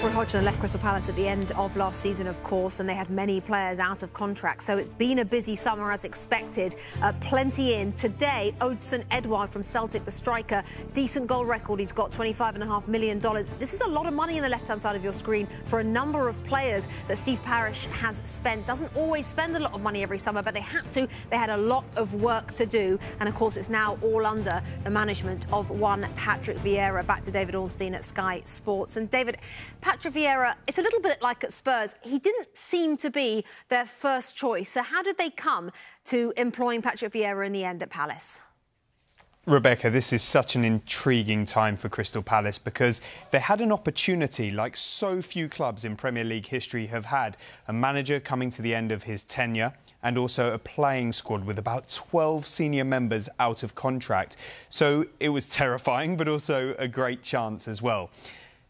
Roy Hodgson left Crystal Palace at the end of last season, of course, and they had many players out of contract. So it's been a busy summer as expected. Plenty in. Today, Odsonne Edouard from Celtic, the striker, decent goal record. He's got $25.5 million. This is a lot of money on the left-hand side of your screen for a number of players that Steve Parish has spent. Doesn't always spend a lot of money every summer, but they had to. They had a lot of work to do. And, of course, it's now all under the management of one Patrick Vieira. Back to David Ornstein at Sky Sports. And, David, Patrick Vieira, it's a little bit like at Spurs. He didn't seem to be their first choice. So how did they come to employing Patrick Vieira in the end at Palace? Rebecca, this is such an intriguing time for Crystal Palace because they had an opportunity like so few clubs in Premier League history have had. A manager coming to the end of his tenure and also a playing squad with about 12 senior members out of contract. So it was terrifying, but also a great chance as well.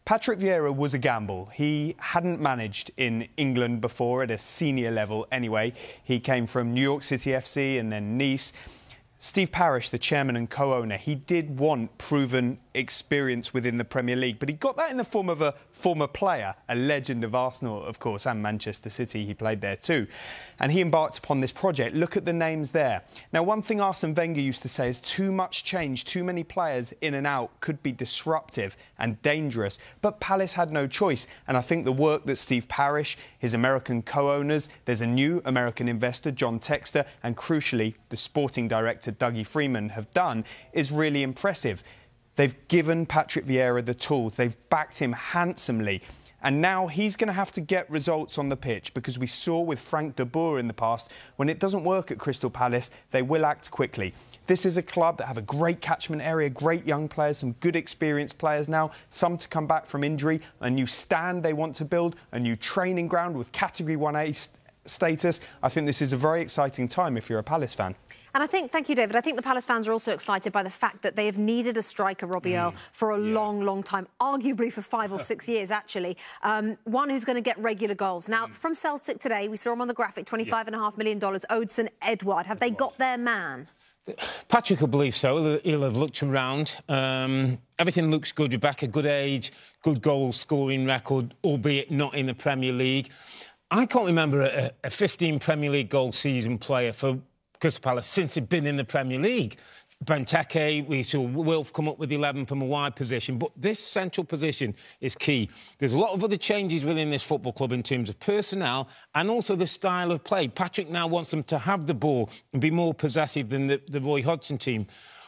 Patrick Vieira was a gamble. He hadn't managed in England before at a senior level anyway. He came from New York City FC and then Nice. Steve Parish, the chairman and co-owner, he did want proven experience within the Premier League, but he got that in the form of a former player, a legend of Arsenal, of course, and Manchester City. He played there too. And he embarked upon this project. Look at the names there. Now, one thing Arsene Wenger used to say is too much change, too many players in and out could be disruptive and dangerous. But Palace had no choice. And I think the work that Steve Parish, his American co-owners, there's a new American investor, John Textor, and crucially, the sporting director, Dougie Freeman, have done is really impressive. They've given Patrick Vieira the tools. They've backed him handsomely. And now he's going to have to get results on the pitch because we saw with Frank de Boer in the past, when it doesn't work at Crystal Palace, they will act quickly. This is a club that have a great catchment area, great young players, some good experienced players now, some to come back from injury, a new stand they want to build, a new training ground with Category 1A status. I think this is a very exciting time if you're a Palace fan. And I think, thank you, David, I think the Palace fans are also excited by the fact that they have needed a striker, Robbie Earle, for a long, long time, arguably for 5 or 6 years, actually. One who's going to get regular goals. Now, from Celtic today, we saw him on the graphic, $25.5 million, Odsonne Edouard. Have they got their man? Patrick will believe so. He'll have looked around. Everything looks good. Rebecca, good age, good goal-scoring record, albeit not in the Premier League. I can't remember a 15 Premier League goal season player for Crystal Palace since he'd been in the Premier League. Benteke, we saw Wilf come up with 11 from a wide position, but this central position is key. There's a lot of other changes within this football club in terms of personnel and also the style of play. Patrick now wants them to have the ball and be more possessive than the Roy Hodgson team.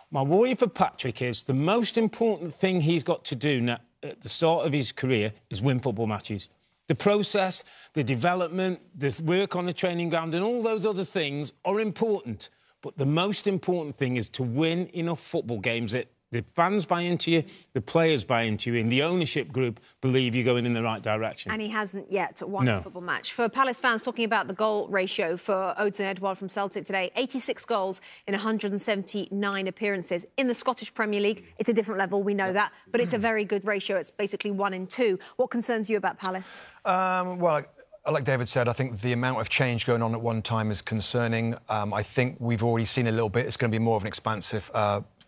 My worry for Patrick is the most important thing he's got to do now, at the start of his career is win football matches. The process, the development, the work on the training ground and all those other things are important. But the most important thing is to win enough football games that the fans buy into you, the players buy into you, and the ownership group believe you're going in the right direction. And he hasn't yet won a football match. For Palace fans, talking about the goal ratio for Odsonne Edouard from Celtic today, 86 goals in 179 appearances. In the Scottish Premier League, it's a different level, we know that, but it's a very good ratio. It's basically 1 in 2. What concerns you about Palace? Well, like David said, I think the amount of change going on at one time is concerning. I think we've already seen a little bit. It's going to be more of an expansive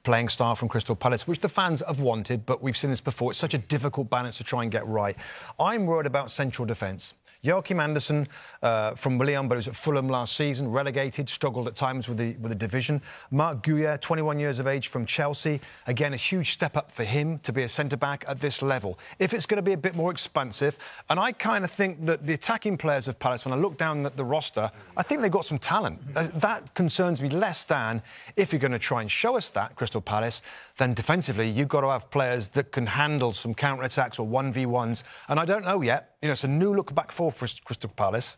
playing style from Crystal Palace, which the fans have wanted, but we've seen this before. It's such a difficult balance to try and get right. I'm worried about central defence. Joachim Andersen from Willian, but he was at Fulham last season, relegated, struggled at times with the division. Marc Guéhi, 21 years of age from Chelsea. Again, a huge step up for him to be a centre-back at this level. If it's going to be a bit more expansive, and I kind of think that the attacking players of Palace, when I look down at the roster, I think they've got some talent. That concerns me less than if you're going to try and show us that, Crystal Palace, then defensively, you've got to have players that can handle some counter-attacks or 1v1s. And I don't know yet. You know, it's a new look back four for Crystal Palace.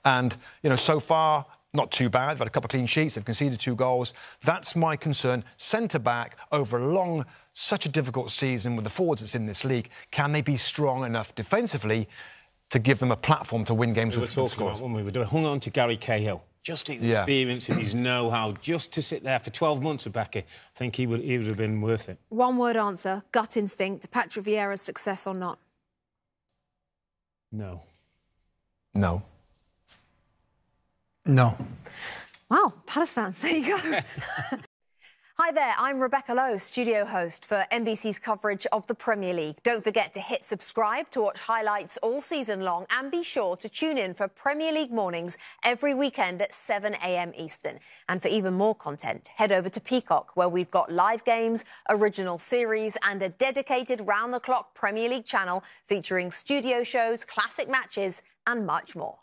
And, you know, so far, not too bad. They've had a couple of clean sheets. They've conceded 2 goals. That's my concern. Centre-back, over such a difficult season with the forwards that's in this league, can they be strong enough defensively to give them a platform to win games with scores? When we were hung on to Gary Cahill. Just his experience and his know-how, just to sit there for 12 months, Rebecca, I think he would have been worth it. One-word answer, gut instinct, Patrick Vieira's success or not? No. No. No. Wow, Palace fans, there you go. Hi there, I'm Rebecca Lowe, studio host for NBC's coverage of the Premier League. Don't forget to hit subscribe to watch highlights all season long, and be sure to tune in for Premier League mornings every weekend at 7 a.m. Eastern. And for even more content, head over to Peacock, where we've got live games, original series and a dedicated round-the-clock Premier League channel featuring studio shows, classic matches and much more.